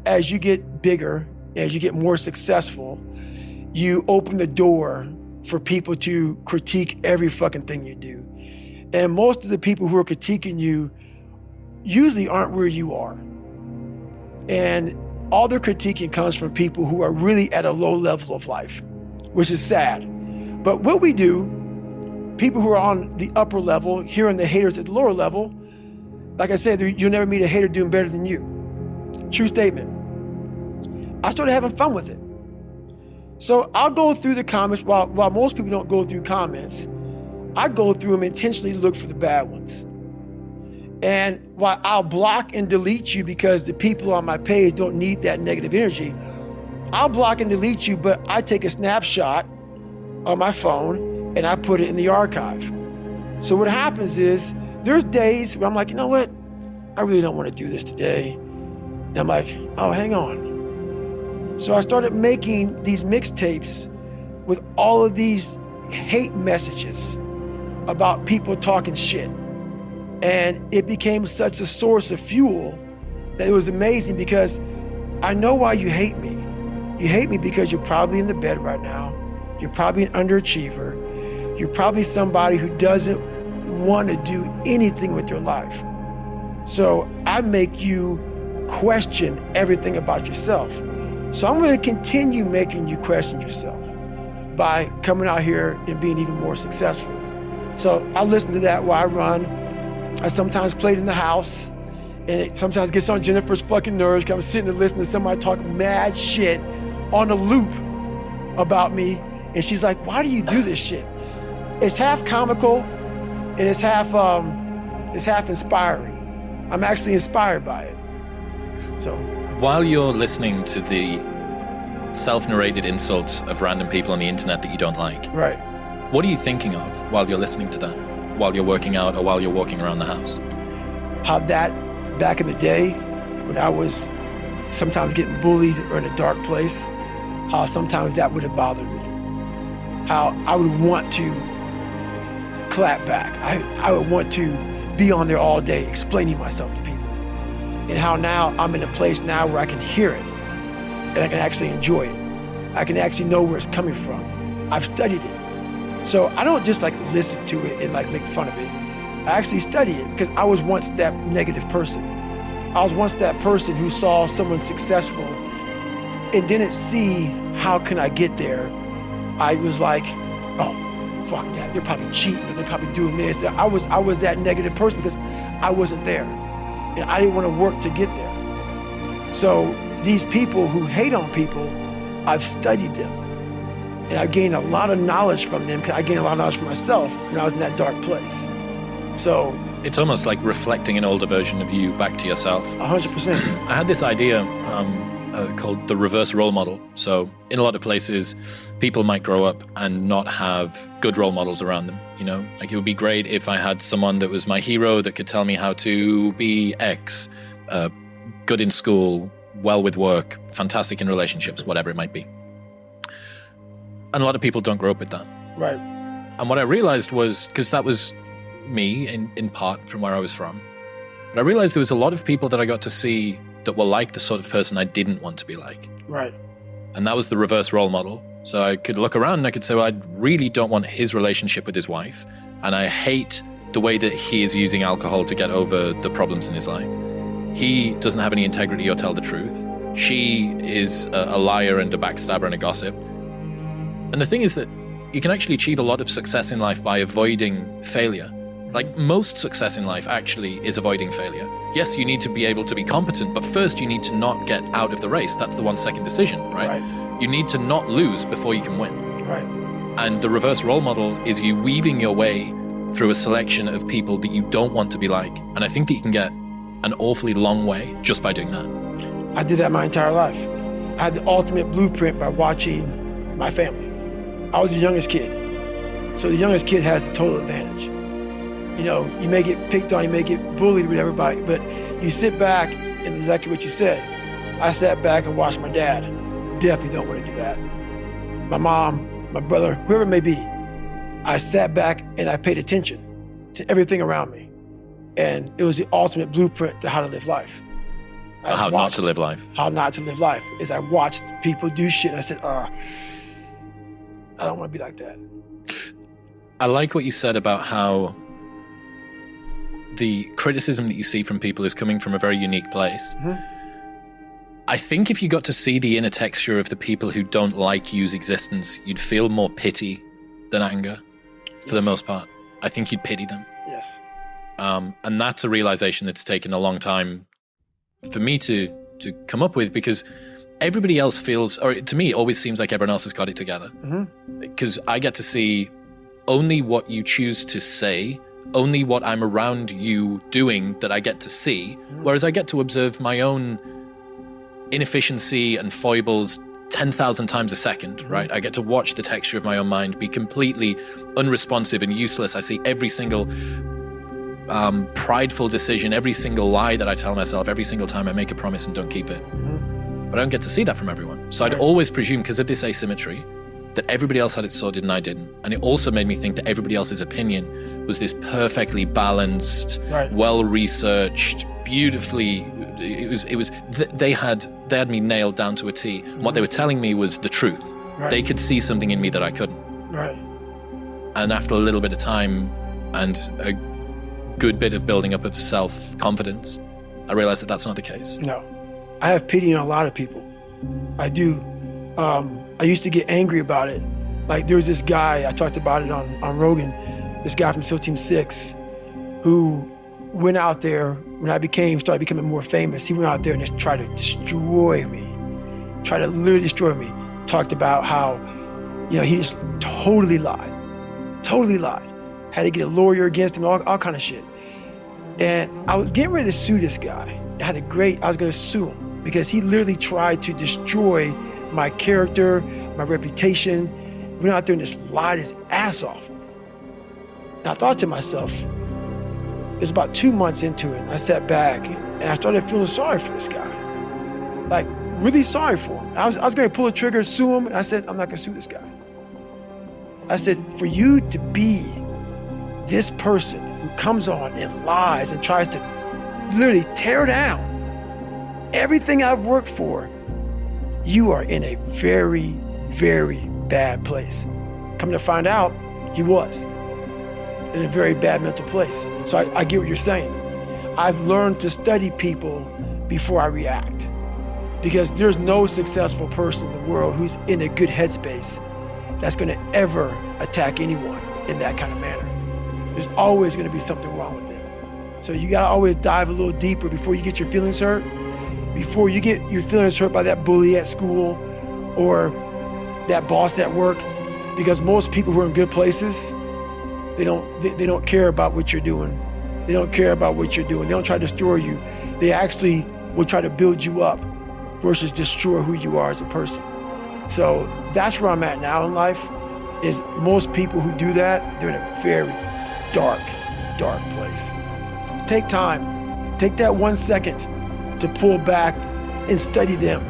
as you get bigger, as you get more successful, you open the door for people to critique every fucking thing you do. And most of the people who are critiquing you usually aren't where you are. And all their critiquing comes from people who are really at a low level of life, which is sad. But what we do, people who are on the upper level, hearing the haters at the lower level, like I said, you'll never meet a hater doing better than you. True statement. I started having fun with it. So I'll go through the comments, while most people don't go through comments, I go through them intentionally, look for the bad ones. And while I'll block and delete you because the people on my page don't need that negative energy, I'll block and delete you, but I take a snapshot on my phone and I put it in the archive. So what happens is, there's days where I'm like, you know what? I really don't want to do this today. And I'm like, oh, hang on. So I started making these mixtapes with all of these hate messages about people talking shit. And it became such a source of fuel that it was amazing, because I know why you hate me. You hate me because you're probably in the bed right now. You're probably an underachiever. You're probably somebody who doesn't want to do anything with your life. So I make you question everything about yourself. So I'm going to continue making you question yourself by coming out here and being even more successful. So I listen to that while I run. I sometimes play it in the house, and it sometimes gets on Jennifer's fucking nerves because I'm sitting and listening to somebody talk mad shit on a loop about me. And she's like, why do you do this shit? It's half comical and it's half inspiring. I'm actually inspired by it. So while you're listening to the self-narrated insults of random people on the internet that you don't like, right, what are you thinking of while you're listening to that? While you're working out or while you're walking around the house? How that back in the day, when I was sometimes getting bullied or in a dark place, how sometimes that would have bothered me. How I would want to clap back. I would want to be on there all day explaining myself to people. And how now I'm in a place now where I can hear it and I can actually enjoy it. I can actually know where it's coming from. I've studied it. So I don't just like listen to it and like make fun of it. I actually study it because I was once that negative person. I was once that person who saw someone successful and didn't see how can I get there. I was like, oh, fuck that. They're probably cheating or they're probably doing this. I was that negative person because I wasn't there. And I didn't want to work to get there. So these people who hate on people, I've studied them. And I've gained a lot of knowledge from them because I gained a lot of knowledge for myself when I was in that dark place. So it's almost like reflecting an older version of you back to yourself. 100%. I had this idea called the reverse role model. So in a lot of places, people might grow up and not have good role models around them. You know, like it would be great if I had someone that was my hero that could tell me how to be X, good in school, well with work, fantastic in relationships, whatever it might be. And a lot of people don't grow up with that. Right. And what I realized was, because that was me in part from where I was from, but I realized there was a lot of people that I got to see that were like the sort of person I didn't want to be like. Right. And that was the reverse role model. So I could look around and I could say, well, I really don't want his relationship with his wife. And I hate the way that he is using alcohol to get over the problems in his life. He doesn't have any integrity or tell the truth. She is a liar and a backstabber and a gossip. And the thing is that you can actually achieve a lot of success in life by avoiding failure. Like most success in life actually is avoiding failure. Yes, you need to be able to be competent, but first you need to not get out of the race. That's the 1 second decision, right? You need to not lose before you can win. Right. And the reverse role model is you weaving your way through a selection of people that you don't want to be like. And I think that you can get an awfully long way just by doing that. I did that my entire life. I had the ultimate blueprint by watching my family. I was the youngest kid. So the youngest kid has the total advantage. You know, you may get picked on, you may get bullied with everybody, but you sit back and exactly what you said. I sat back and watched my dad. Definitely don't want to do that. My mom, my brother, whoever it may be. I sat back and I paid attention to everything around me. And it was the ultimate blueprint to how to live life. How not to live life. How not to live life. Is I watched people do shit. And I said, I don't want to be like that. I like what you said about how the criticism that you see from people is coming from a very unique place. I think if you got to see the inner texture of the people who don't like you's existence, you'd feel more pity than anger, for the most part. I think you'd pity them. Yes. And that's a realization that's taken a long time for me to come up with, because everybody else feels, or to me, it always seems like everyone else has got it together. Because I get to see only what you choose to say, only what I'm around you doing that I get to see, whereas I get to observe my own inefficiency and foibles 10,000 times a second, right? I get to watch the texture of my own mind be completely unresponsive and useless. I see every single prideful decision, every single lie that I tell myself, every single time I make a promise and don't keep it. But I don't get to see that from everyone. So I'd always presume, because of this asymmetry, that everybody else had it sorted and I didn't. And it also made me think that everybody else's opinion was this perfectly balanced, well-researched, beautifully, they had me nailed down to a T. And what they were telling me was the truth. They could see something in me that I couldn't. And after a little bit of time and a good bit of building up of self-confidence, I realized that that's not the case. No. I have pity on a lot of people. I do. I used to get angry about it. Like, there was this guy, I talked about it on Rogan, this guy from SEAL Team 6, who went out there, when I started becoming more famous, he went out there and just tried to destroy me. Tried to literally destroy me. Talked about how, he just totally lied. Totally lied. Had to get a lawyer against him, all kind of shit. And I was getting ready to sue this guy. I was going to sue him because he literally tried to destroy my character, my reputation. Went out there and just lied his ass off. And I thought to myself, it was about 2 months into it, and I sat back and I started feeling sorry for this guy. Like, really sorry for him. I was going to pull the trigger, sue him, and I said, I'm not going to sue this guy. I said, for you to be this person who comes on and lies and tries to literally tear down everything I've worked for, you are in a very, very bad place. Come to find out, he was in a very bad mental place. So I get what you're saying. I've learned to study people before I react, because there's no successful person in the world who's in a good headspace that's gonna ever attack anyone in that kind of manner. There's always gonna be something wrong with them. So you gotta always dive a little deeper before you get your feelings hurt, before you get your feelings hurt by that bully at school or that boss at work, because most people who are in good places, they don't care about what you're doing. They don't care about what you're doing. They don't try to destroy you. They actually will try to build you up versus destroy who you are as a person. So that's where I'm at now in life, is most people who do that, they're in a very dark, dark place. Take time. Take that 1 second to pull back and study them.